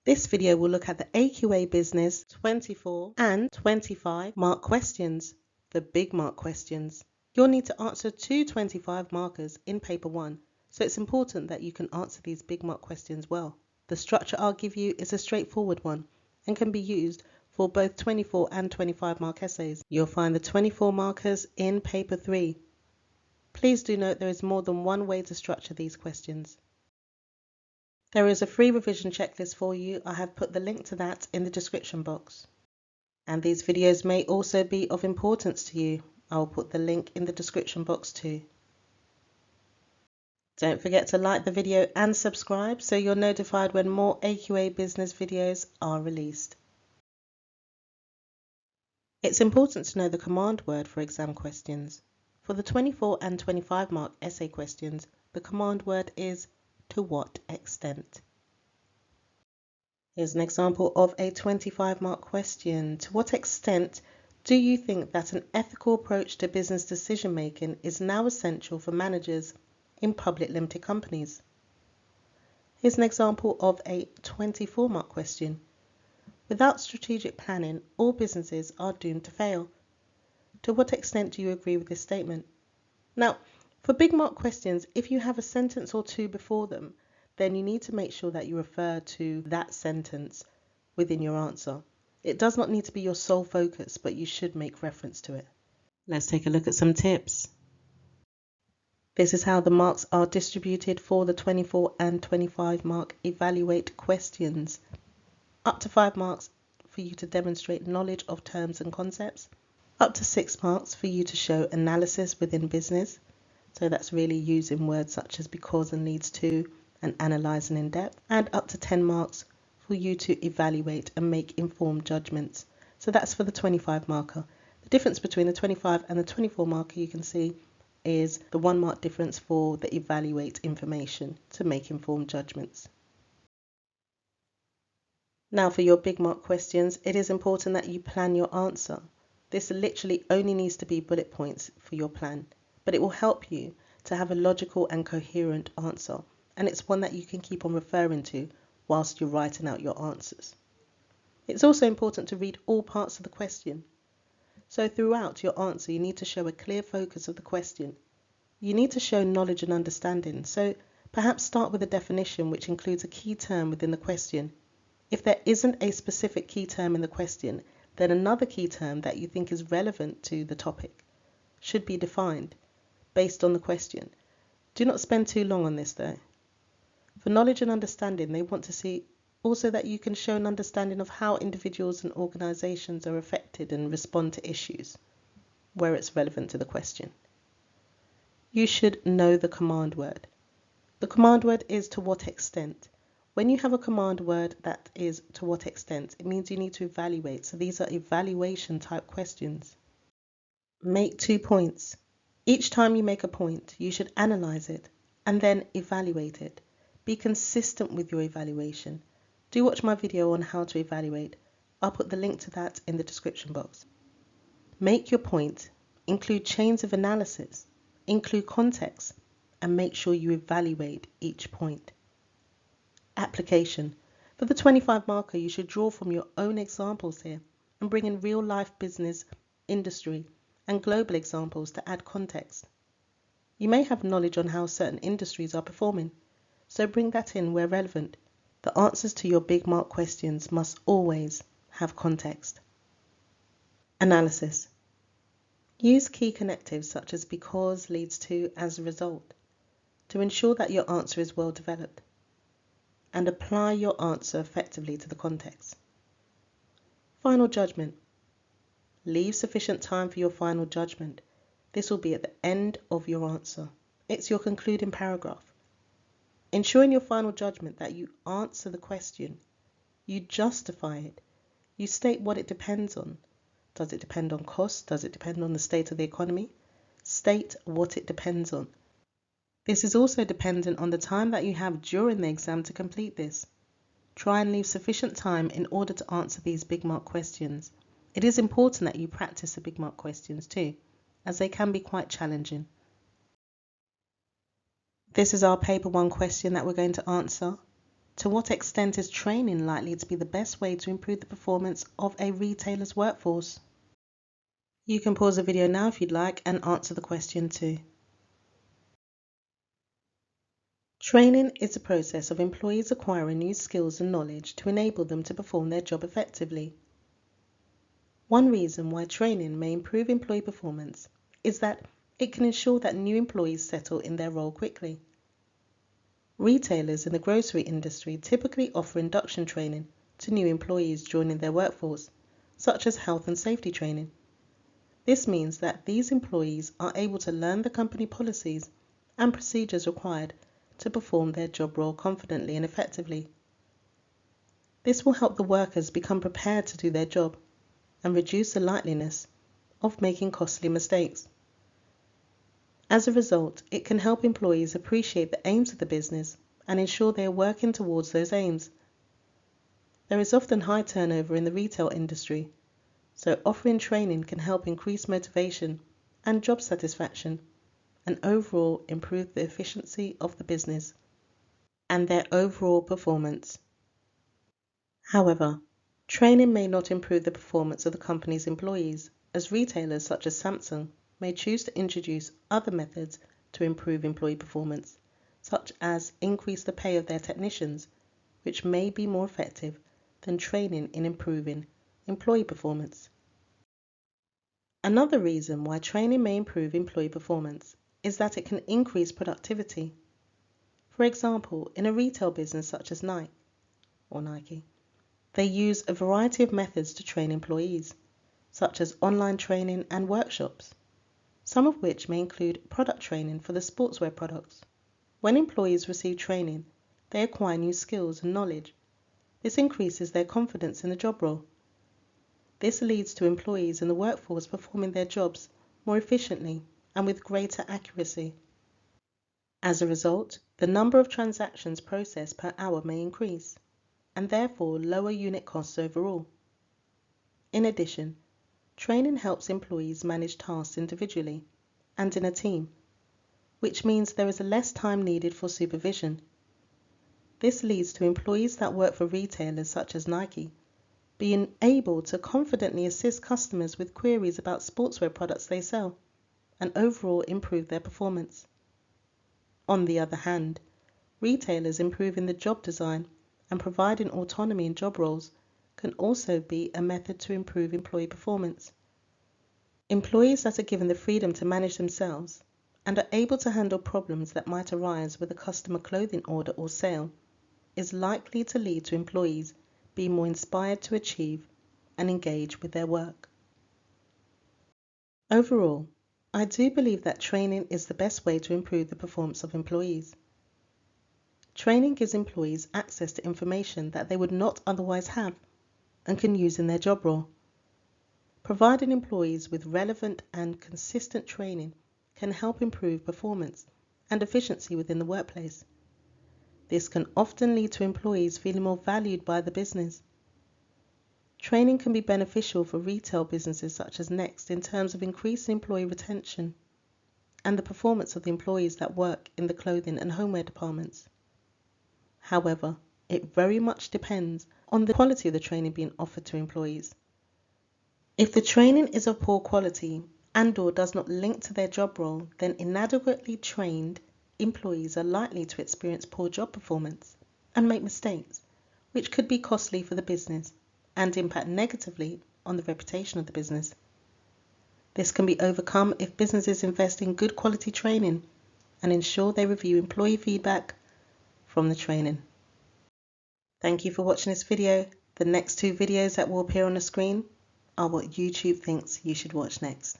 This video will look at the AQA Business 24 and 25 mark questions, the big mark questions. You'll need to answer two 25 markers in paper 1, so it's important that you can answer these big mark questions well. The structure I'll give you is a straightforward one and can be used for both 24 and 25 mark essays. You'll find the 24 markers in paper 3. Please do note there is more than one way to structure these questions. There is a free revision checklist for you. I have put the link to that in the description box. And these videos may also be of importance to you. I'll put the link in the description box too. Don't forget to like the video and subscribe so you're notified when more AQA business videos are released. It's important to know the command word for exam questions. For the 24 and 25 mark essay questions, the command word is to what extent. Here's an example of a 25 mark question. To what extent do you think that an ethical approach to business decision making is now essential for managers in public limited companies? Here's an example of a 24 mark question. Without strategic planning, all businesses are doomed to fail. To what extent do you agree with this statement? Now, for big mark questions, if you have a sentence or two before them, then you need to make sure that you refer to that sentence within your answer. It does not need to be your sole focus, but you should make reference to it. Let's take a look at some tips. This is how the marks are distributed for the 24 and 25 mark evaluate questions. Up to 5 marks for you to demonstrate knowledge of terms and concepts. Up to 6 marks for you to show analysis within business. So that's really using words such as because and leads to and analysing in depth. And up to 10 marks for you to evaluate and make informed judgments. So that's for the 25 marker. The difference between the 25 and the 24 marker you can see is the 1 mark difference for the evaluate information to make informed judgments. Now for your big mark questions, it is important that you plan your answer. This literally only needs to be bullet points for your plan, but it will help you to have a logical and coherent answer, and it's one that you can keep on referring to whilst you're writing out your answers. It's also important to read all parts of the question. So throughout your answer, you need to show a clear focus of the question. You need to show knowledge and understanding, so perhaps start with a definition which includes a key term within the question. If there isn't a specific key term in the question, then another key term that you think is relevant to the topic should be defined based on the question. Do not spend too long on this though. For knowledge and understanding, they want to see also that you can show an understanding of how individuals and organisations are affected and respond to issues where it's relevant to the question. You should know the command word. The command word is to what extent. When you have a command word that is to what extent, it means you need to evaluate. So these are evaluation type questions. Make 2 points. Each time you make a point, you should analyse it and then evaluate it. Be consistent with your evaluation. Do watch my video on how to evaluate. I'll put the link to that in the description box. Make your point. Include chains of analysis. Include context. And make sure you evaluate each point. Application. For the 25 marker, you should draw from your own examples here and bring in real life business, industry and global examples to add context. You may have knowledge on how certain industries are performing, so bring that in where relevant. The answers to your big mark questions must always have context. Analysis. Use key connectives such as because, leads to, as a result, to ensure that your answer is well developed. And apply your answer effectively to the context. Final judgment. Leave sufficient time for your final judgment. This will be at the end of your answer. It's your concluding paragraph. Ensure in your final judgment that you answer the question. You justify it. You state what it depends on. Does it depend on cost? Does it depend on the state of the economy? State what it depends on. This is also dependent on the time that you have during the exam to complete this. Try and leave sufficient time in order to answer these big mark questions. It is important that you practice the big mark questions too, as they can be quite challenging. This is our paper 1 question that we're going to answer. To what extent is training likely to be the best way to improve the performance of a retailer's workforce? You can pause the video now if you'd like and answer the question too. Training is a process of employees acquiring new skills and knowledge to enable them to perform their job effectively. One reason why training may improve employee performance is that it can ensure that new employees settle in their role quickly. Retailers in the grocery industry typically offer induction training to new employees joining their workforce, such as health and safety training. This means that these employees are able to learn the company policies and procedures required to perform their job role confidently and effectively. This will help the workers become prepared to do their job and reduce the likeliness of making costly mistakes. As a result, it can help employees appreciate the aims of the business and ensure they are working towards those aims. There is often high turnover in the retail industry, so offering training can help increase motivation and job satisfaction and overall improve the efficiency of the business and their overall performance. However, training may not improve the performance of the company's employees, as retailers such as Samsung may choose to introduce other methods to improve employee performance, such as increase the pay of their technicians, which may be more effective than training in improving employee performance. Another reason why training may improve employee performance is that it can increase productivity. For example, in a retail business such as Nike, they use a variety of methods to train employees, such as online training and workshops, some of which may include product training for the sportswear products. When employees receive training, they acquire new skills and knowledge. This increases their confidence in the job role. This leads to employees in the workforce performing their jobs more efficiently and with greater accuracy. As a result, the number of transactions processed per hour may increase, and therefore lower unit costs overall. In addition, training helps employees manage tasks individually and in a team, which means there is less time needed for supervision. This leads to employees that work for retailers such as Nike being able to confidently assist customers with queries about sportswear products they sell and overall improve their performance. On the other hand, retailers improving the job design and providing autonomy in job roles can also be a method to improve employee performance. Employees that are given the freedom to manage themselves and are able to handle problems that might arise with a customer clothing order or sale is likely to lead to employees being more inspired to achieve and engage with their work. Overall, I do believe that training is the best way to improve the performance of employees. Training gives employees access to information that they would not otherwise have and can use in their job role. Providing employees with relevant and consistent training can help improve performance and efficiency within the workplace. This can often lead to employees feeling more valued by the business. Training can be beneficial for retail businesses such as Next in terms of increasing employee retention and the performance of the employees that work in the clothing and homeware departments. However, it very much depends on the quality of the training being offered to employees. If the training is of poor quality and/or does not link to their job role, then inadequately trained employees are likely to experience poor job performance and make mistakes, which could be costly for the business and impact negatively on the reputation of the business. This can be overcome if businesses invest in good quality training and ensure they review employee feedback from the training. Thank you for watching this video. The next two videos that will appear on the screen are what YouTube thinks you should watch next.